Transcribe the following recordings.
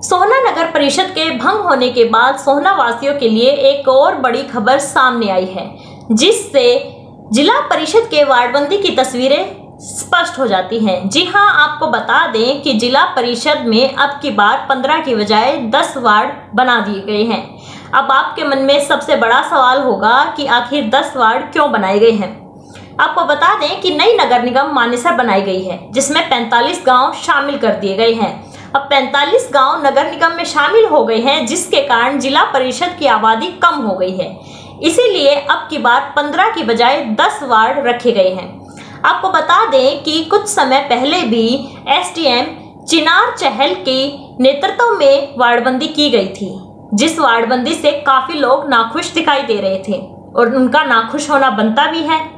सोहना नगर परिषद के भंग होने के बाद सोहना वासियों के लिए एक और बड़ी खबर सामने आई है, जिससे जिला परिषद के वार्डबंदी की तस्वीरें स्पष्ट हो जाती हैं। जी हां, आपको बता दें कि जिला परिषद में अब की बार 15 की बजाय 10 वार्ड बना दिए गए हैं। अब आपके मन में सबसे बड़ा सवाल होगा कि आखिर 10 वार्ड क्यों बनाए गए हैं। आपको बता दें कि नई नगर निगम मानेसर बनाई गई है, जिसमें 45 गांव शामिल कर दिए गए हैं। अब 45 गांव नगर निगम में शामिल हो गए हैं, जिसके कारण जिला परिषद की आबादी कम हो गई है। इसीलिए अब की बार 15 की बजाय 10 वार्ड रखे गए हैं। आपको बता दें कि कुछ समय पहले भी एसडीएम चिनार चहल के नेतृत्व में वार्डबंदी की गई थी, जिस वार्डबंदी से काफी लोग नाखुश दिखाई दे रहे थे और उनका नाखुश होना बनता भी है।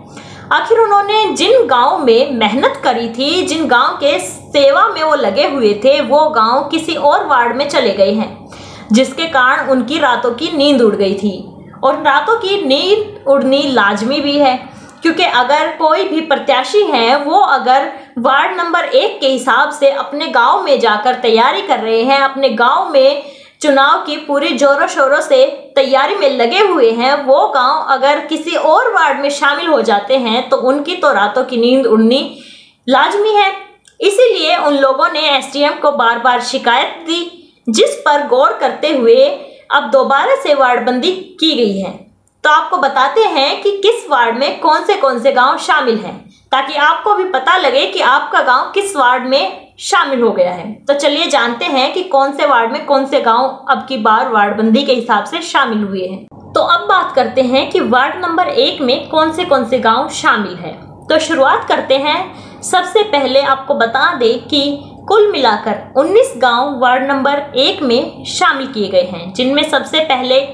आखिर उन्होंने जिन गांव में मेहनत करी थी, जिन गांव के सेवा में वो लगे हुए थे, वो गांव किसी और वार्ड में चले गए हैं, जिसके कारण उनकी रातों की नींद उड़ गई थी। और रातों की नींद उड़नी लाजमी भी है, क्योंकि अगर कोई भी प्रत्याशी है वो अगर वार्ड नंबर 1 के हिसाब से अपने गांव में जाकर तैयारी कर रहे हैं, अपने गांव में चुनाव की पूरी जोरों शोरों से तैयारी में लगे हुए हैं, वो गांव अगर किसी और वार्ड में शामिल हो जाते हैं तो उनकी तो रातों की नींद उड़नी लाजमी है। इसीलिए उन लोगों ने एसडीएम को बार बार शिकायत दी, जिस पर गौर करते हुए अब दोबारा से वार्डबंदी की गई है। तो आपको बताते हैं कि किस वार्ड में कौन से गांव शामिल हैं, ताकि आपको भी पता लगे कि आपका गांव किस वार्ड में शामिल हो गया है। तो चलिए जानते हैं कि कौन से वार्ड में कौन से गांव अब की बार वार्डबंदी के हिसाब से शामिल हुए हैं। तो अब बात करते हैं कि वार्ड नंबर 1 में कौन से गांव शामिल है। तो शुरुआत करते हैं। सबसे पहले आपको बता दें कि कुल मिलाकर 19 गांव वार्ड नंबर 1 में शामिल किए गए हैं, जिनमें सबसे पहले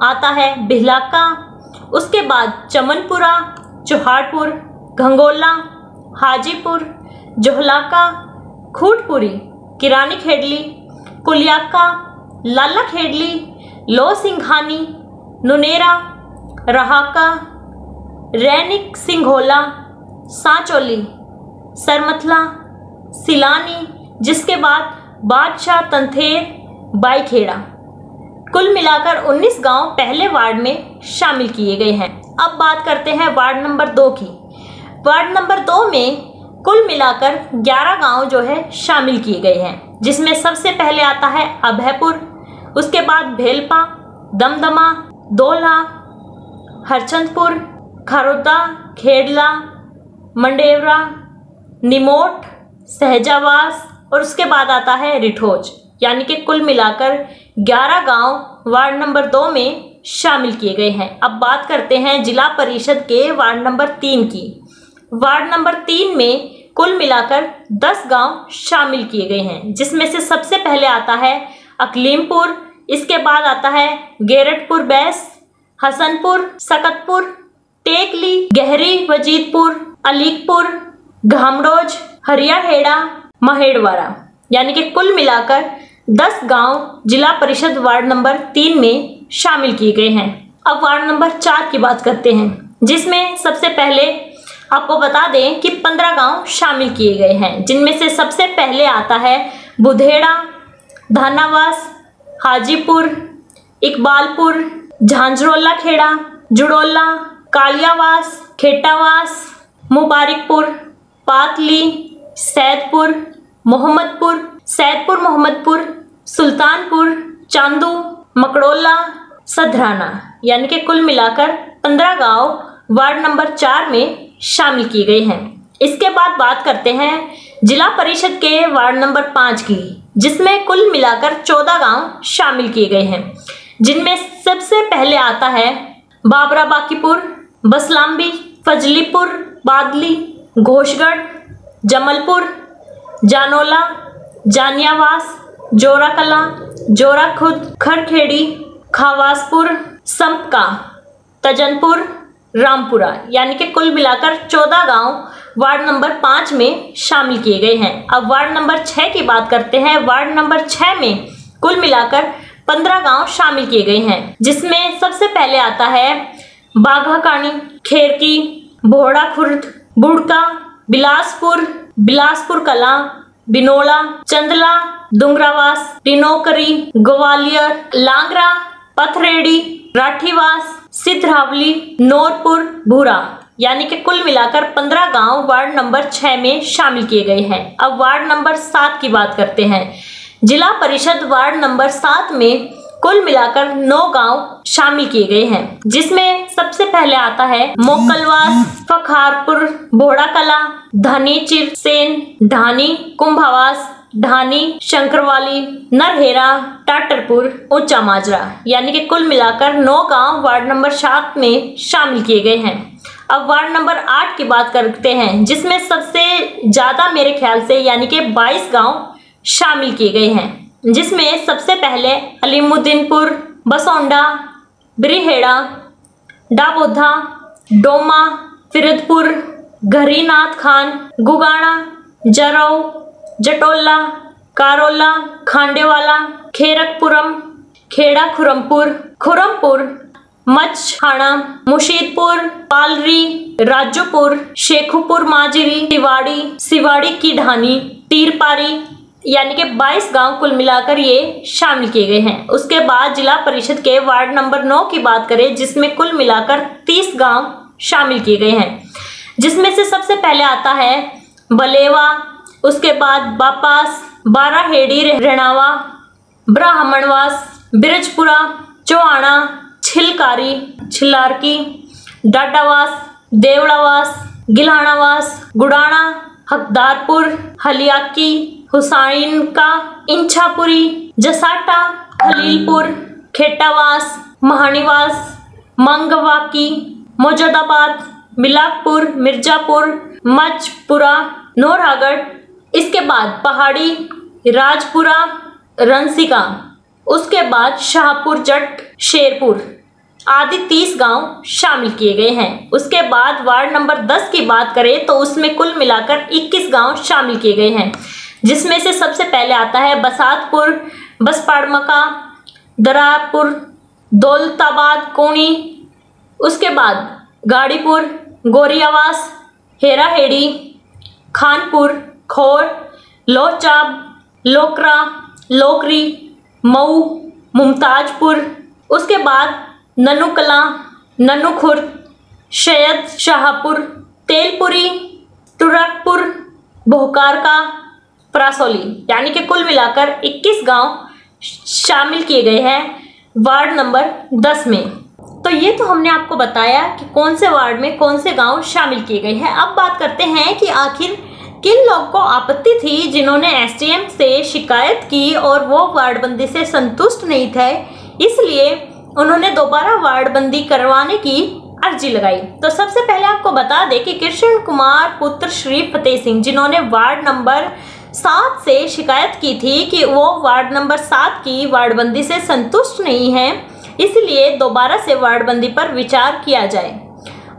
आता है बिहलाका, उसके बाद चमनपुरा, चौहाटपुर, घंगोला, हाजीपुर, जोहलाका, खूटपुरी, किरानी खेडली, कुलियाका, लाला खेडली, लो सिंघानी, नुनेरा, रहाका, रैनिक सिंघोला, सांचोली, सरमथला, सिलानी, जिसके बाद बादशाह, तंथेर, बाईखेड़ा। कुल मिलाकर 19 गांव पहले वार्ड में शामिल किए गए हैं। अब बात करते हैं वार्ड नंबर 2 की। वार्ड नंबर 2 में कुल मिलाकर 11 गांव जो है शामिल किए गए हैं, जिसमें सबसे पहले आता है अभयपुर, उसके बाद भेलपा, दमदमा, दोला, हरचंदपुर, खरोदा, खेड़ला, मंडेवरा, निमोट, सहजावास और उसके बाद आता है रिठोज। यानी कि कुल मिलाकर 11 गांव वार्ड नंबर 2 में शामिल किए गए हैं। अब बात करते हैं जिला परिषद के वार्ड नंबर 3 की। वार्ड नंबर 3 में कुल मिलाकर 10 गांव शामिल किए गए हैं, जिसमें से सबसे पहले आता है अकलीमपुर, इसके बाद आता है गेरटपुर बैस, हसनपुर, सकतपुर, टेकली, गहरी वजीदपुर, अलीकपुर, घामडोज, हरियाहेड़ा, महेड़वाड़ा। यानी कि कुल मिलाकर 10 गांव जिला परिषद वार्ड नंबर 3 में शामिल किए गए हैं। अब वार्ड नंबर 4 की बात करते हैं, जिसमें सबसे पहले आपको बता दें कि 15 गांव शामिल किए गए हैं, जिनमें से सबसे पहले आता है बुधेड़ा, धानावास, हाजीपुर, इकबालपुर, झांझरोला खेड़ा, जुड़ोला, कालियावास, खेटावास, मुबारकपुर, पातली, सैदपुर, मोहम्मदपुर, सुल्तानपुर, चांदू, मकड़ोला, सधराना। यानी कि कुल मिलाकर 15 गांव वार्ड नंबर 4 में शामिल किए गए हैं। इसके बाद बात करते हैं जिला परिषद के वार्ड नंबर 5 की, जिसमें कुल मिलाकर 14 गांव शामिल किए गए हैं, जिनमें सबसे पहले आता है बाबरा बाकीपुर, बसलाम्बी, फजलीपुर, बादली, घोषगढ़, जमलपुर, जानोला, जानियावास, जोराकला, जोराखुद, खरखेड़ी, खावासपुर, संपका, तजनपुर, रामपुरा। यानी कि कुल मिलाकर 14 गांव वार्ड नंबर 5 में शामिल किए गए हैं। अब वार्ड नंबर 6 की बात करते हैं। वार्ड नंबर 6 में कुल मिलाकर 15 गांव शामिल किए गए हैं, जिसमें सबसे पहले आता है बाघाकानी, खेरकी, भोड़ा खुर्द, बुड़का, बिलासपुर कला, बिनोला, चंदला, डुंगरावास, टिनोकरी, ग्वालियर, लांगरा, पथरेडी, राठीवास, सिद्धरावली, नूरपुर, भूरा, यानी कि कुल मिलाकर 15 गांव वार्ड नंबर 6 में शामिल किए गए हैं। अब वार्ड नंबर 7 की बात करते हैं। जिला परिषद वार्ड नंबर 7 में कुल मिलाकर 9 गांव शामिल किए गए हैं, जिसमें सबसे पहले आता है मोकलवास, फखारपुर, भोड़ाकला, धनी चिरसेन, ढानी, कुंभावास, ढानी, शंकरवाली, नरहेरा, टाटरपुर, ऊंचा माजरा, यानी कि कुल मिलाकर 9 गांव वार्ड नंबर 7 में शामिल किए गए हैं। अब वार्ड नंबर 8 की बात करते हैं, जिसमें सबसे ज्यादा मेरे ख्याल से यानी कि 22 गांव शामिल किए गए हैं, जिसमें सबसे पहले अलीमुद्दीनपुर, बसोंडा, ब्रिहेड़ा, डाबोधा, डोमा, फिरदपुर, घरीनाथ खान, गुगाना, जरौ, जटोला, कारोला, खांडेवाला, खेरकपुरम, खेड़ा खुरमपुर, खुरमपुर, मचखाना, मुशीदपुर, पालरी, राजोपुर, शेखुपुर माजरी, सिवाड़ी की ढानी, तीरपारी, यानी कि 22 गांव कुल मिलाकर ये शामिल किए गए हैं। उसके बाद जिला परिषद के वार्ड नंबर 9 की बात करें, जिसमें कुल मिलाकर 30 गांव शामिल किए गए हैं, जिसमें से सबसे पहले आता है बलेवा, उसके बाद बापास, बाराहेड़ी, रेणावा, ब्राह्मणवास, बिरजपुरा, चौआना, छिलकारी, छिलारकी, डाडावास, देवड़ावास, गिलानावास, गुड़ाना, हकदारपुर, हलियाकी, हुसैन का, इंछापुरी, जसाटा, खलीलपुर, खेटावास, महानीवास, मंगवाकी, मौजूदाबाद, मिलाकपुर, मिर्जापुर, मचपुरा, नौरागढ़, इसके बाद पहाड़ी, राजपुरा, रंसिका, उसके बाद शाहपुर जट, शेरपुर आदि 30 गांव शामिल किए गए हैं। उसके बाद वार्ड नंबर 10 की बात करें तो उसमें कुल मिलाकर 21 गांव शामिल किए गए हैं, जिसमें से सबसे पहले आता है बसातपुर, बसपाड़मका, दरारपुर, दौलताबाद, कोनी, उसके बाद गाड़ीपुर, गोरियावास, हेराहेड़ी, खानपुर, खोर, लोचाब, लोकरा, लोकरी, मऊ, मुमताजपुर, उसके बाद ननुकला, ननुखुर्द, शैयद शाहपुर, तेलपुरी, तुरकपुर, भोकारका, प्रासोली, यानी कि कुल मिलाकर 21 गांव शामिल किए गए हैं वार्ड नंबर 10 में। तो ये तो हमने आपको बताया कि कौन से वार्ड में कौन से गांव शामिल किए गए हैं। अब बात करते हैं कि आखिर किन लोगों को आपत्ति थी जिन्होंने एसडीएम से शिकायत की और वो वार्डबंदी से संतुष्ट नहीं थे, इसलिए उन्होंने दोबारा वार्डबंदी करवाने की अर्जी लगाई। तो सबसे पहले आपको बता दें कि कृष्ण कुमार पुत्र श्री फतेह सिंह, जिन्होंने वार्ड नंबर 7 से शिकायत की थी कि वो वार्ड नंबर 7 की वार्डबंदी से संतुष्ट नहीं है, इसलिए दोबारा से वार्डबंदी पर विचार किया जाए।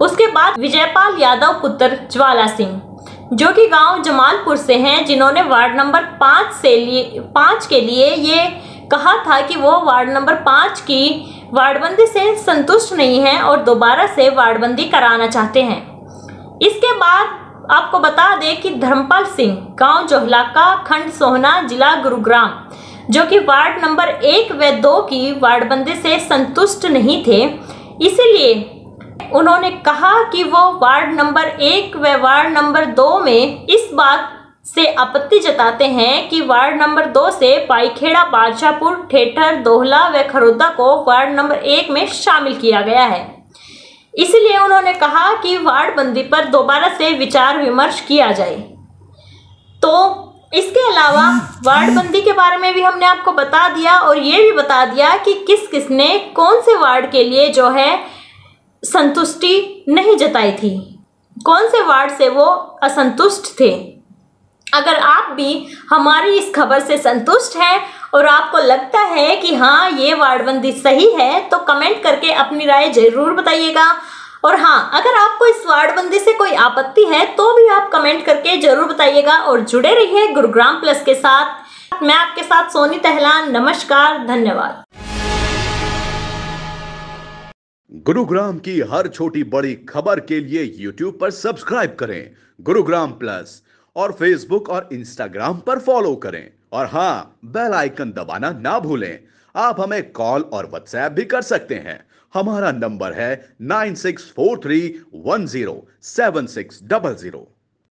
उसके बाद विजयपाल यादव पुत्र ज्वाला सिंह, जो कि गांव जमालपुर से हैं, जिन्होंने वार्ड नंबर 5 के लिए ये कहा था कि वो वार्ड नंबर 5 की वार्डबंदी से संतुष्ट नहीं है और दोबारा से वार्डबंदी कराना चाहते हैं। इसके बाद आपको बता दें कि धर्मपाल सिंह, गांव जोहलाका, खंड सोहना, जिला गुरुग्राम, जो कि वार्ड नंबर 1 व 2 की वार्डबंदी से संतुष्ट नहीं थे, इसलिए उन्होंने कहा कि वो वार्ड नंबर 1 व वार्ड नंबर 2 में इस बात से आपत्ति जताते हैं कि वार्ड नंबर 2 से पाईखेड़ा, बादशाहपुर, ठेठर, दोहला व खरोदा को वार्ड नंबर 1 में शामिल किया गया है। इसलिए उन्होंने कहा कि वार्डबंदी पर दोबारा से विचार विमर्श किया जाए। तो इसके अलावा वार्डबंदी के बारे में भी हमने आपको बता दिया और ये भी बता दिया कि किस किसने कौन से वार्ड के लिए जो है संतुष्टि नहीं जताई थी, कौन से वार्ड से वो असंतुष्ट थे। अगर आप भी हमारी इस खबर से संतुष्ट हैं और आपको लगता है कि हाँ ये वार्डबंदी सही है, तो कमेंट करके अपनी राय जरूर बताइएगा। और हाँ, अगर आपको इस वार्डबंदी से कोई आपत्ति है तो भी आप कमेंट करके जरूर बताइएगा और जुड़े रहिए गुरुग्राम प्लस के साथ। मैं आपके साथ सोनी तहलान। नमस्कार, धन्यवाद। गुरुग्राम की हर छोटी बड़ी खबर के लिए YouTube पर सब्सक्राइब करें गुरुग्राम प्लस और फेसबुक और इंस्टाग्राम पर फॉलो करें। और हाँ, बेल आइकन दबाना ना भूलें। आप हमें कॉल और व्हाट्सएप भी कर सकते हैं। हमारा नंबर है 9643107600।